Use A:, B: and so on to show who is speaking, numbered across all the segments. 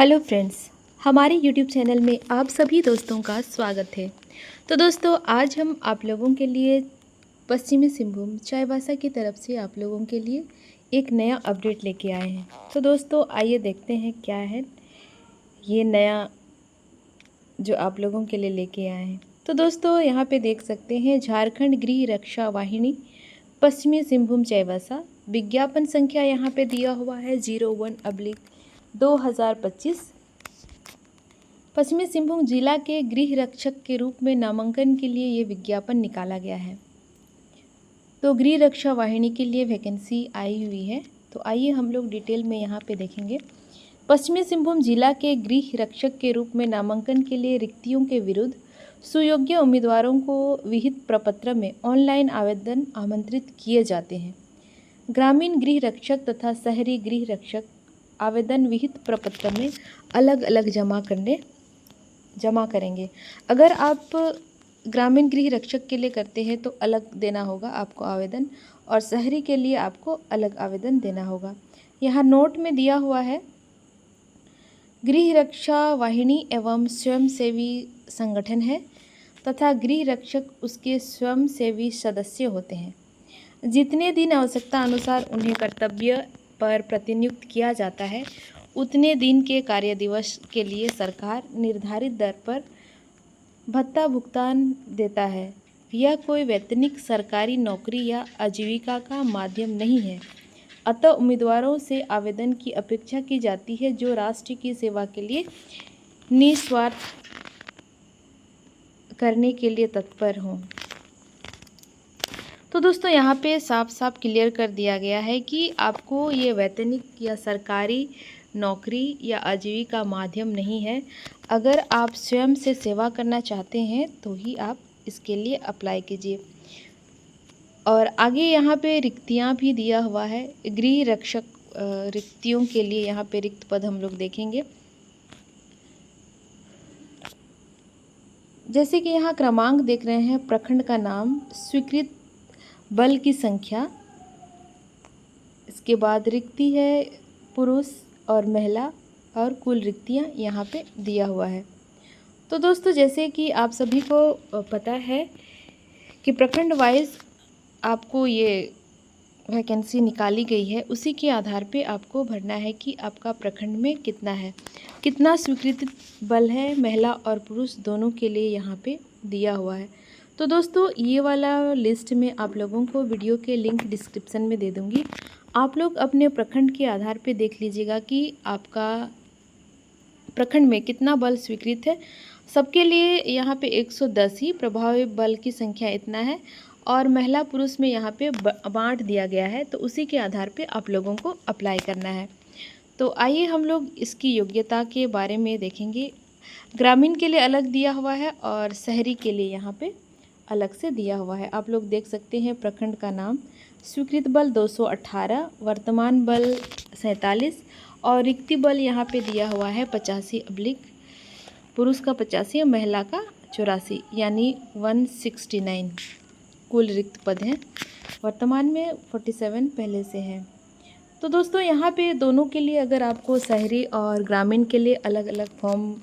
A: Hello friends, हमारे YouTube channel में आप सभी दोस्तों का स्वागत है। तो दोस्तों, आज हम आप लोगों के लिए पश्चिमी सिंहभूम चाईबासा की तरफ से आप लोगों के लिए एक नया अपडेट लेके आए हैं। तो दोस्तों, आइए देखते हैं क्या है ये नया जो आप लोगों के लिए लेके आए हैं। तो दोस्तों, यहाँ पे देख सकते हैं झारखंड गृह रक्षा वाहिनी पश्चिमी सिंहभूम चाईबासा, विज्ञापन संख्या यहाँ पे दिया हुआ है 01/2025। पश्चिमी सिंहभूम जिला के गृह रक्षक के रूप में नामांकन के लिए ये विज्ञापन निकाला गया है। तो गृह रक्षा वाहिनी के लिए वैकेंसी आई हुई है। तो आइए हम लोग डिटेल में यहाँ पे देखेंगे। पश्चिमी सिंहभूम जिला के गृह रक्षक के रूप में नामांकन के लिए रिक्तियों के विरुद्ध सुयोग्य उम्मीदवारों को विहित प्रपत्र में ऑनलाइन आवेदन आमंत्रित किए जाते हैं। ग्रामीण गृह रक्षक तथा शहरी गृह रक्षक आवेदन विहित प्रपत्र में अलग अलग जमा करेंगे। अगर आप ग्रामीण गृह रक्षक के लिए करते हैं तो अलग देना होगा आपको आवेदन, और शहरी के लिए आपको अलग आवेदन देना होगा। यहाँ नोट में दिया हुआ है, गृह रक्षा वाहिनी एवं स्वयंसेवी संगठन है तथा गृह रक्षक उसके स्वयंसेवी सदस्य होते हैं। जितने दिन आवश्यकता अनुसार उन्हें कर्तव्य पर प्रतिनियुक्त किया जाता है, उतने दिन के कार्य दिवस के लिए सरकार निर्धारित दर पर भत्ता भुगतान देता है। यह कोई वैतनिक सरकारी नौकरी या आजीविका का माध्यम नहीं है। अतः उम्मीदवारों से आवेदन की अपेक्षा की जाती है जो राष्ट्र की सेवा के लिए निस्वार्थ करने के लिए तत्पर हों। तो दोस्तों, यहाँ पे साफ साफ क्लियर कर दिया गया है कि आपको ये वैतनिक या सरकारी नौकरी या आजीविका माध्यम नहीं है। अगर आप स्वयं से सेवा करना चाहते हैं तो ही आप इसके लिए अप्लाई कीजिए। और आगे यहाँ पे रिक्तियाँ भी दिया हुआ है। गृह रक्षक रिक्तियों के लिए यहाँ पे रिक्त पद हम लोग देखेंगे। जैसे कि यहाँ क्रमांक देख रहे हैं, प्रखंड का नाम, स्वीकृत बल की संख्या, इसके बाद रिक्ति है पुरुष और महिला, और कुल रिक्तियाँ यहाँ पे दिया हुआ है। तो दोस्तों, जैसे कि आप सभी को पता है कि प्रखंड वाइज आपको ये वैकेंसी निकाली गई है, उसी के आधार पे आपको भरना है कि आपका प्रखंड में कितना है, कितना स्वीकृत बल है, महिला और पुरुष दोनों के लिए यहाँ पे दिया हुआ है। तो दोस्तों, ये वाला लिस्ट में आप लोगों को वीडियो के लिंक डिस्क्रिप्शन में दे दूँगी। आप लोग अपने प्रखंड के आधार पे देख लीजिएगा कि आपका प्रखंड में कितना बल स्वीकृत है। सबके लिए यहाँ पे 110 ही प्रभावी बल की संख्या इतना है, और महिला पुरुष में यहाँ पे बांट दिया गया है। तो उसी के आधार पे आप लोगों को अप्लाई करना है। तो आइए हम लोग इसकी योग्यता के बारे में देखेंगे। ग्रामीण के लिए अलग दिया हुआ है और शहरी के लिए यहाँ पे अलग से दिया हुआ है। आप लोग देख सकते हैं, प्रखंड का नाम, स्वीकृत बल 218, वर्तमान बल 47, और रिक्ति बल यहाँ पे दिया हुआ है 85 पुरुष का 85, महिला का 84, यानी 169 कुल रिक्त पद हैं। वर्तमान में 47 पहले से है। तो दोस्तों, यहाँ पे दोनों के लिए अगर आपको शहरी और ग्रामीण के लिए अलग अलग फॉर्म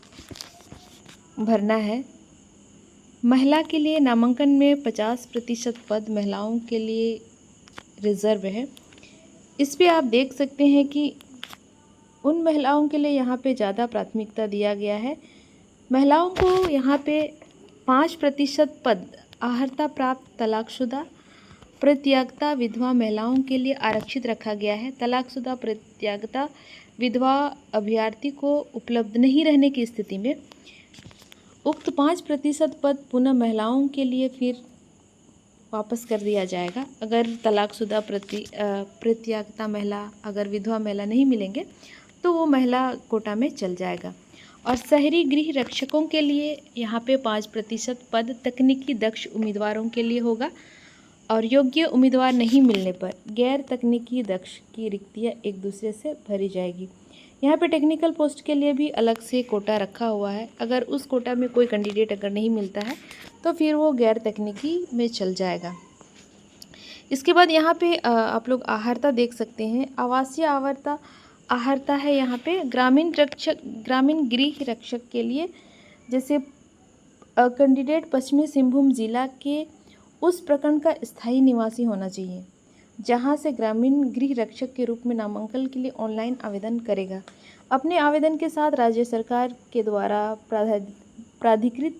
A: भरना है। महिला के लिए नामांकन में 50% पद महिलाओं के लिए रिजर्व है। इस पे आप देख सकते हैं कि उन महिलाओं के लिए यहाँ पे ज़्यादा प्राथमिकता दिया गया है। महिलाओं को यहाँ पे 5% पद आहर्ता प्राप्त तलाकशुदा परित्यागता विधवा महिलाओं के लिए आरक्षित रखा गया है। तलाकशुदा परित्यागता विधवा अभ्यर्थी को उपलब्ध नहीं रहने की स्थिति में उक्त 5% पद पुनः महिलाओं के लिए फिर वापस कर दिया जाएगा। अगर तलाकशुदा परित्यागता महिला, अगर विधवा महिला नहीं मिलेंगे तो वो महिला कोटा में चल जाएगा। और शहरी गृह रक्षकों के लिए यहाँ पे 5% पद तकनीकी दक्ष उम्मीदवारों के लिए होगा, और योग्य उम्मीदवार नहीं मिलने पर गैर तकनीकी दक्ष की रिक्तियाँ एक दूसरे से भरी जाएगी। यहाँ पे टेक्निकल पोस्ट के लिए भी अलग से कोटा रखा हुआ है। अगर उस कोटा में कोई कैंडिडेट अगर नहीं मिलता है तो फिर वो गैर तकनीकी में चल जाएगा। इसके बाद यहाँ पे आप लोग आहर्ता देख सकते हैं। आवासीय आहर्ता है यहाँ पे ग्रामीण गृह रक्षक के लिए। जैसे कैंडिडेट पश्चिमी सिंहभूम जिला के उस प्रखंड का स्थायी निवासी होना चाहिए जहाँ से ग्रामीण गृह रक्षक के रूप में नामांकन के लिए ऑनलाइन आवेदन करेगा। अपने आवेदन के साथ राज्य सरकार के द्वारा प्राधिकृत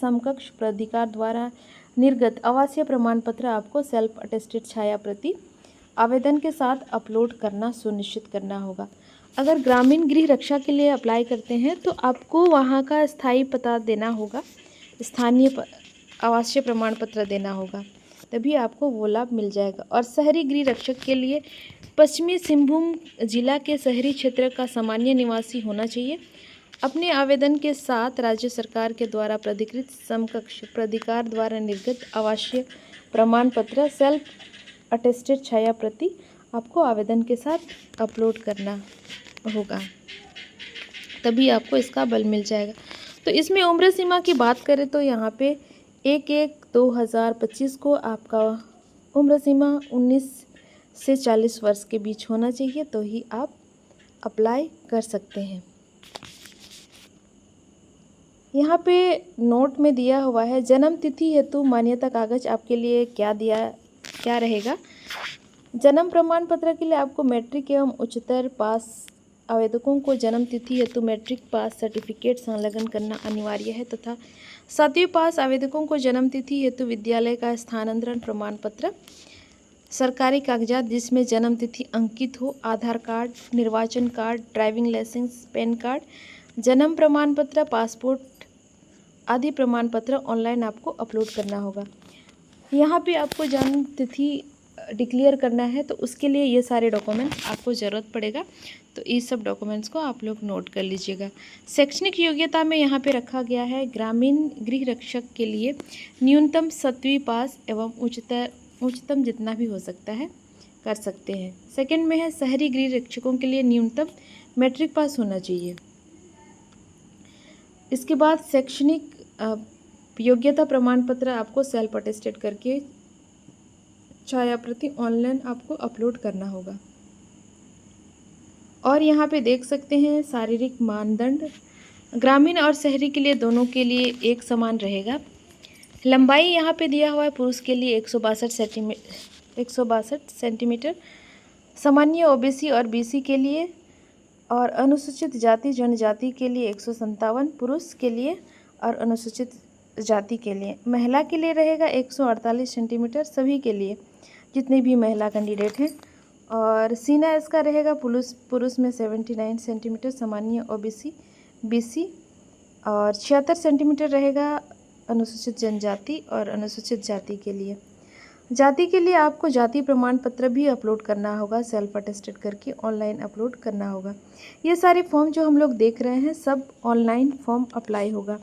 A: समकक्ष प्राधिकार द्वारा निर्गत आवासीय प्रमाण पत्र आपको सेल्फ अटेस्टेड छाया प्रति आवेदन के साथ अपलोड करना सुनिश्चित करना होगा। अगर ग्रामीण गृह रक्षा के लिए अप्लाई करते हैं तो आपको वहाँ का स्थायी पता देना होगा, स्थानीय आवासीय प्रमाण पत्र देना होगा, तभी आपको वो लाभ मिल जाएगा। और शहरी गृह रक्षक के लिए पश्चिमी सिंहभूम जिला के शहरी क्षेत्र का सामान्य निवासी होना चाहिए। अपने आवेदन के साथ राज्य सरकार के द्वारा प्राधिकृत समकक्ष प्राधिकार द्वारा निर्गत आवासीय प्रमाण पत्र सेल्फ अटेस्टेड छाया प्रति आपको आवेदन के साथ अपलोड करना होगा, तभी आपको इसका बल मिल जाएगा। तो इसमें उम्र सीमा की बात करें तो यहाँ पे 1/1/2025 को आपका उम्र सीमा 19 से 40 वर्ष के बीच होना चाहिए, तो ही आप अप्लाई कर सकते हैं। यहाँ पे नोट में दिया हुआ है जन्म तिथि हेतु मान्यता कागज आपके लिए क्या रहेगा। जन्म प्रमाण पत्र के लिए आपको मैट्रिक एवं उच्चतर पास आवेदकों को जन्म तिथि हेतु मैट्रिक पास सर्टिफिकेट संलग्न करना अनिवार्य है तथा 7वीं पास आवेदकों को जन्म तिथि हेतु विद्यालय का स्थानांतरण प्रमाण पत्र, सरकारी कागजात जिसमें जन्म तिथि अंकित हो, आधार कार्ड, निर्वाचन card, driving licence, PAN card, जन्म प्रमाण पत्र, पासपोर्ट आदि प्रमाण पत्र ऑनलाइन आपको अपलोड करना होगा। यहाँ पे आपको जन्म तिथि डिक्लेयर करना है तो उसके लिए ये सारे डॉक्यूमेंट्स आपको ज़रूरत पड़ेगा, तो इस सब डॉक्यूमेंट्स को आप लोग नोट कर लीजिएगा। शैक्षणिक योग्यता में यहाँ पे रखा गया है ग्रामीण गृह रक्षक के लिए न्यूनतम 7वीं पास एवं उच्चतम जितना भी हो सकता है कर सकते हैं। सेकंड में है शहरी गृह रक्षकों के लिए न्यूनतम मैट्रिक पास होना चाहिए। इसके बाद शैक्षणिक योग्यता प्रमाण पत्र आपको सेल्फ अटेस्टेड करके छाया प्रति ऑनलाइन आपको अपलोड करना होगा। और यहाँ पे देख सकते हैं शारीरिक मानदंड ग्रामीण और शहरी के लिए दोनों के लिए एक समान रहेगा। लंबाई यहाँ पे दिया हुआ है पुरुष के लिए 162 सेंटीमीटर, सामान्य ओबीसी और बीसी के लिए, और अनुसूचित जाति जनजाति के लिए 157 पुरुष के लिए और अनुसूचित जाति के लिए। महिला के लिए रहेगा 148 सेंटीमीटर सभी के लिए जितने भी महिला कैंडिडेट हैं। और सीना इसका रहेगा पुरुष में 79 सेंटीमीटर सामान्य ओबीसी बीसी, और 76 सेंटीमीटर रहेगा अनुसूचित जनजाति और अनुसूचित जाति के लिए। जाति के लिए आपको जाति प्रमाण पत्र भी अपलोड करना होगा, सेल्फ अटेस्टेड करके ऑनलाइन अपलोड करना होगा। ये सारे फॉर्म जो हम लोग देख रहे हैं सब ऑनलाइन फॉर्म अप्लाई होगा।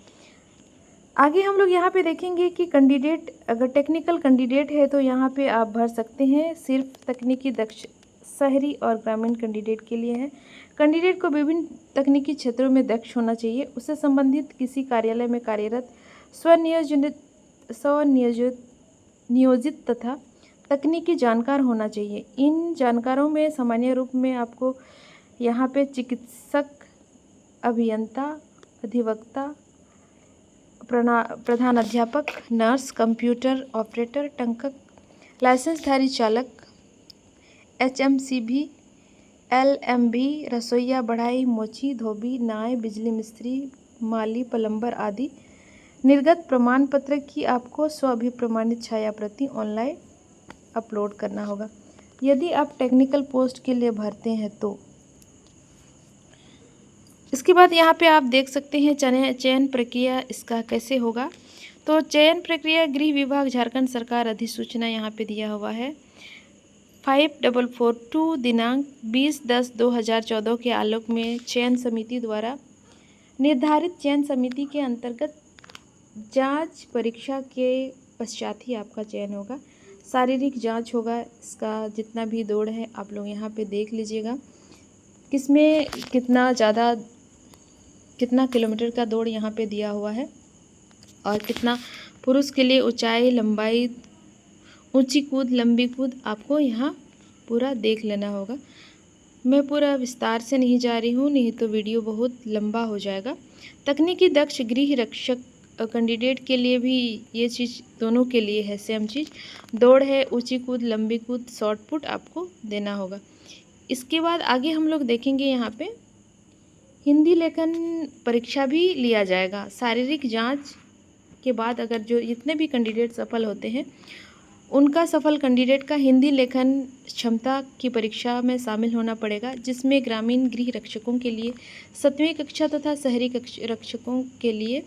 A: आगे हम लोग यहाँ पे देखेंगे कि कैंडिडेट अगर टेक्निकल कैंडिडेट है तो यहाँ पे आप भर सकते हैं। सिर्फ तकनीकी दक्ष शहरी और ग्रामीण कैंडिडेट के लिए है। कैंडिडेट को विभिन्न तकनीकी क्षेत्रों में दक्ष होना चाहिए। उससे संबंधित किसी कार्यालय में कार्यरत स्वनियोजित तथा तकनीकी जानकार होना चाहिए। इन जानकारों में सामान्य रूप में आपको यहाँ पे चिकित्सक, अभियंता, अधिवक्ता, प्रधान अध्यापक, नर्स, कंप्यूटर ऑपरेटर, टंकक, लाइसेंसधारी चालक, HMCV, LMB, रसोइया, बढ़ाई, मोची, धोबी, नाई, बिजली मिस्त्री, माली, प्लम्बर आदि निर्गत प्रमाण पत्र की आपको स्वअभिप्रमाणित छाया प्रति ऑनलाइन अपलोड करना होगा यदि आप टेक्निकल पोस्ट के लिए भरते हैं तो। इसके बाद यहाँ पे आप देख सकते हैं चयन प्रक्रिया इसका कैसे होगा। तो चयन प्रक्रिया गृह विभाग झारखंड सरकार अधिसूचना यहाँ पे दिया हुआ है 5442 दिनांक 20/10/2014 के आलोक में चयन समिति द्वारा निर्धारित चयन समिति के अंतर्गत जांच परीक्षा के पश्चात ही आपका चयन होगा। शारीरिक जांच होगा, इसका जितना भी दौड़ है आप लोग यहाँ पे देख लीजिएगा किसमें कितना किलोमीटर का दौड़ यहाँ पे दिया हुआ है और कितना पुरुष के लिए ऊंचाई, लंबाई, ऊंची कूद, लंबी कूद आपको यहाँ पूरा देख लेना होगा। मैं पूरा विस्तार से नहीं जा रही हूँ, नहीं तो वीडियो बहुत लंबा हो जाएगा। तकनीकी दक्ष गृह रक्षक कैंडिडेट के लिए भी ये चीज़ दोनों के लिए है सेम चीज़। दौड़ है, ऊंची कूद, लंबी कूद, शॉर्ट पुट आपको देना होगा। इसके बाद आगे हम लोग देखेंगे यहाँ पे हिंदी लेखन परीक्षा भी लिया जाएगा। शारीरिक जांच के बाद अगर जो जितने भी कैंडिडेट सफल होते हैं उनका सफल कैंडिडेट का हिंदी लेखन क्षमता की परीक्षा में शामिल होना पड़ेगा, जिसमें ग्रामीण गृह रक्षकों के लिए 7वीं कक्षा तथा शहरी रक्षकों के लिए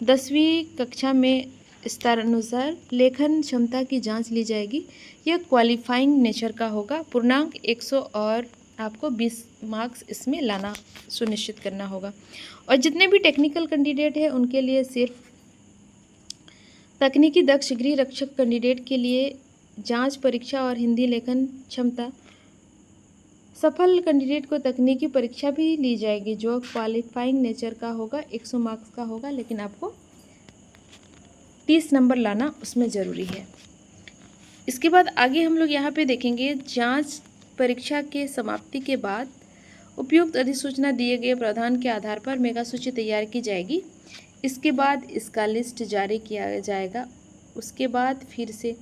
A: 10वीं कक्षा में स्तर अनुसार लेखन क्षमता की जांच ली जाएगी। यह क्वालिफाइंग नेचर का होगा। पूर्णांक 100 और आपको 20 मार्क्स इसमें लाना सुनिश्चित करना होगा। और जितने भी टेक्निकल कैंडिडेट हैं उनके लिए सिर्फ तकनीकी दक्ष गृह रक्षक कैंडिडेट के लिए जांच परीक्षा और हिंदी लेखन क्षमता। सफल कैंडिडेट को तकनीकी परीक्षा भी ली जाएगी जो क्वालिफाइंग नेचर का होगा, 100 मार्क्स का होगा, लेकिन आपको 30 नंबर लाना उसमें ज़रूरी है। इसके बाद आगे हम लोग यहाँ पे देखेंगे जांच परीक्षा के समाप्ति के बाद उपयुक्त अधिसूचना दिए गए प्रावधान के आधार पर मेगा सूची तैयार की जाएगी। इसके बाद इसका लिस्ट जारी किया जाएगा। उसके बाद फिर से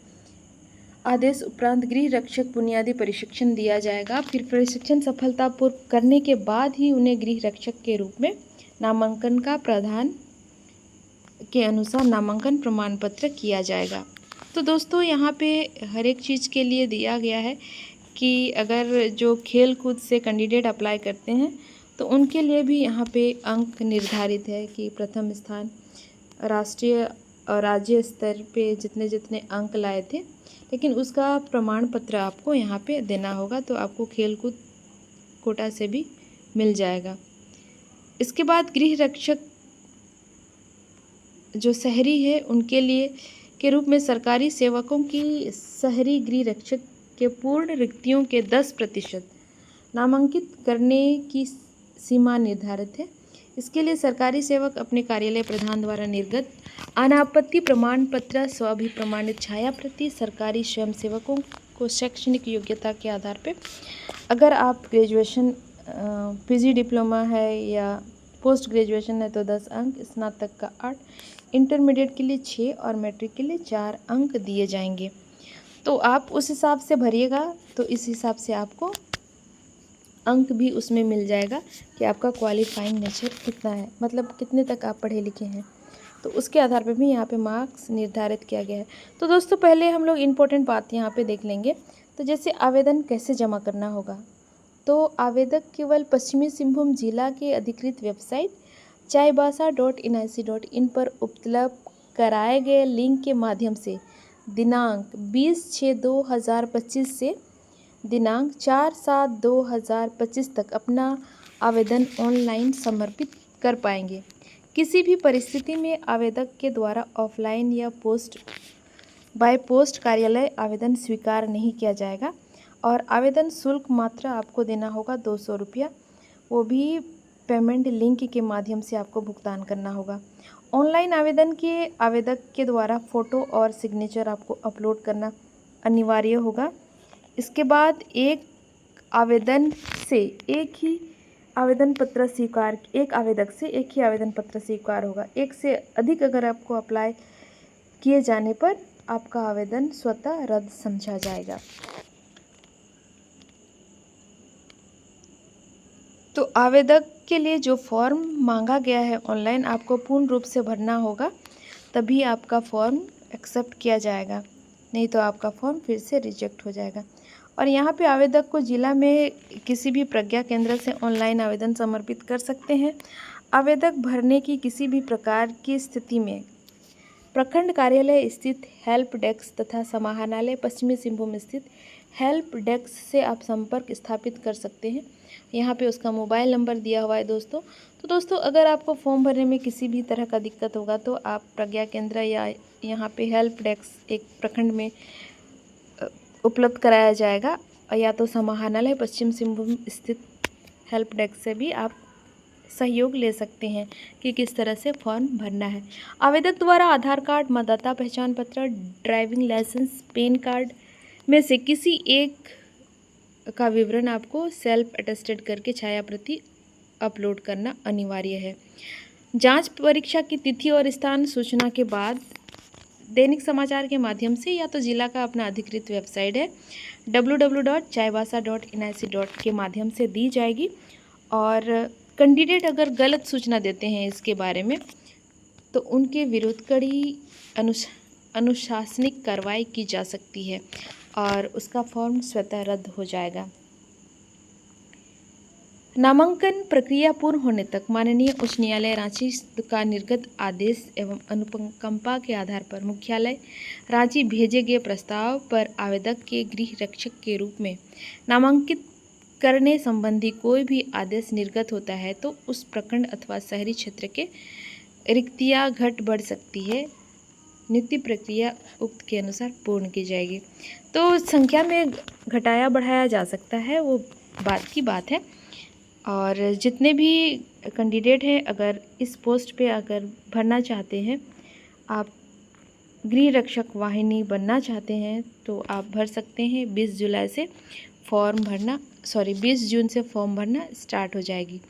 A: आदेश उपरांत गृह रक्षक बुनियादी प्रशिक्षण दिया जाएगा। फिर प्रशिक्षण सफलतापूर्वक करने के बाद ही उन्हें गृह रक्षक के रूप में नामांकन का प्रावधान के अनुसार नामांकन प्रमाण पत्र किया जाएगा। तो दोस्तों यहाँ पे हर एक चीज़ के लिए दिया गया है कि अगर जो खेल कूद से कैंडिडेट अप्लाई करते हैं तो उनके लिए भी यहाँ पे अंक निर्धारित है कि प्रथम स्थान राष्ट्रीय और राज्य स्तर पे जितने जितने अंक लाए थे, लेकिन उसका प्रमाण पत्र आपको यहाँ पे देना होगा, तो आपको खेलकूद कोटा से भी मिल जाएगा। इसके बाद गृह रक्षक जो शहरी है उनके लिए के रूप में सरकारी सेवकों की शहरी गृह रक्षक के पूर्ण रिक्तियों के 10% नामांकित करने की सीमा निर्धारित है। इसके लिए सरकारी सेवक अपने कार्यालय प्रधान द्वारा निर्गत अनापत्ति प्रमाण पत्र, स्वाभिप्रमाणित छाया प्रति सरकारी स्वयंसेवकों को शैक्षणिक योग्यता के आधार पर, अगर आप ग्रेजुएशन पीजी डिप्लोमा है या पोस्ट ग्रेजुएशन है तो 10 अंक, स्नातक का 8, इंटरमीडिएट के लिए 6 और मैट्रिक के लिए 4 अंक दिए जाएंगे। तो आप उस हिसाब से भरिएगा, तो इस हिसाब से आपको अंक भी उसमें मिल जाएगा कि आपका क्वालिफाइंग नेचर कितना है, मतलब कितने तक आप पढ़े लिखे हैं, तो उसके आधार पर भी यहाँ पे मार्क्स निर्धारित किया गया है। तो दोस्तों पहले हम लोग इम्पोर्टेंट बात यहाँ पे देख लेंगे। तो जैसे आवेदन कैसे जमा करना होगा, तो आवेदक केवल पश्चिमी सिंहभूम जिला के अधिकृत वेबसाइट chaibasa.nic.in पर उपलब्ध कराए गए लिंक के माध्यम से दिनांक 20/6/2025 से दिनांक 4/7/2025 तक अपना आवेदन ऑनलाइन समर्पित कर पाएंगे। किसी भी परिस्थिति में आवेदक के द्वारा ऑफलाइन या बाय पोस्ट कार्यालय आवेदन स्वीकार नहीं किया जाएगा और आवेदन शुल्क मात्र आपको देना होगा 200 रुपया, वो भी पेमेंट लिंक के माध्यम से आपको भुगतान करना होगा। ऑनलाइन आवेदन के आवेदक के द्वारा फ़ोटो और सिग्नेचर आपको अपलोड करना अनिवार्य होगा। इसके बाद एक आवेदक से एक ही आवेदन पत्र स्वीकार होगा। एक से अधिक अगर आपको अप्लाई किए जाने पर आपका आवेदन स्वतः रद्द समझा जाएगा। तो आवेदक के लिए जो फॉर्म मांगा गया है ऑनलाइन आपको पूर्ण रूप से भरना होगा, तभी आपका फॉर्म एक्सेप्ट किया जाएगा, नहीं तो आपका फॉर्म फिर से रिजेक्ट हो जाएगा। और यहाँ पे आवेदक को जिला में किसी भी प्रज्ञा केंद्र से ऑनलाइन आवेदन समर्पित कर सकते हैं। आवेदक भरने की किसी भी प्रकार की स्थिति में प्रखंड कार्यालय स्थित हेल्प डेस्क तथा समाहरणालय पश्चिमी सिंहभूम स्थित हेल्प डेस्क से आप संपर्क स्थापित कर सकते हैं। यहाँ पे उसका मोबाइल नंबर दिया हुआ है दोस्तों। तो दोस्तों अगर आपको फॉर्म भरने में किसी भी तरह का दिक्कत होगा तो आप प्रज्ञा केंद्र या यहाँ पे हेल्प डेस्क एक प्रखंड में उपलब्ध कराया जाएगा, या तो समाहरणालय पश्चिम सिंहभूम स्थित हेल्प डेस्क से भी आप सहयोग ले सकते हैं कि किस तरह से फॉर्म भरना है। आवेदक द्वारा आधार कार्ड, मतदाता पहचान पत्र, ड्राइविंग लाइसेंस, पैन कार्ड में से किसी एक का विवरण आपको सेल्फ अटेस्टेड करके छाया प्रति अपलोड करना अनिवार्य है। जांच परीक्षा की तिथि और स्थान सूचना के बाद दैनिक समाचार के माध्यम से या तो जिला का अपना अधिकृत वेबसाइट है www.chaibasa.nic. के माध्यम से दी जाएगी। और कैंडिडेट अगर गलत सूचना देते हैं इसके बारे में तो उनके विरुद्ध कड़ी अनुशासनिक कार्रवाई की जा सकती है और उसका फॉर्म स्वतः रद्द हो जाएगा। नामांकन प्रक्रिया पूर्ण होने तक माननीय उच्च न्यायालय रांची का निर्गत आदेश एवं अनुकंपा के आधार पर मुख्यालय रांची भेजे गए प्रस्ताव पर आवेदक के गृह रक्षक के रूप में नामांकित करने संबंधी कोई भी आदेश निर्गत होता है तो उस प्रखंड अथवा शहरी क्षेत्र के रिक्तियाँ घट बढ़ सकती है। नियुक्ति प्रक्रिया उक्त के अनुसार पूर्ण की जाएगी। तो संख्या में घटाया बढ़ाया जा सकता है, वो बात की बात है। और जितने भी कैंडिडेट हैं अगर इस पोस्ट पे अगर भरना चाहते हैं, आप गृह रक्षक वाहिनी बनना चाहते हैं तो आप भर सकते हैं। 20 जून से फॉर्म भरना स्टार्ट हो जाएगी।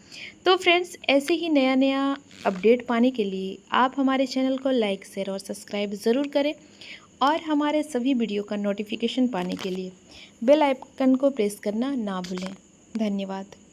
A: तो फ्रेंड्स, ऐसे ही नया नया अपडेट पाने के लिए आप हमारे चैनल को लाइक, शेयर और सब्सक्राइब ज़रूर करें और हमारे सभी वीडियो का नोटिफिकेशन पाने के लिए बेल आइकन को प्रेस करना ना भूलें। धन्यवाद।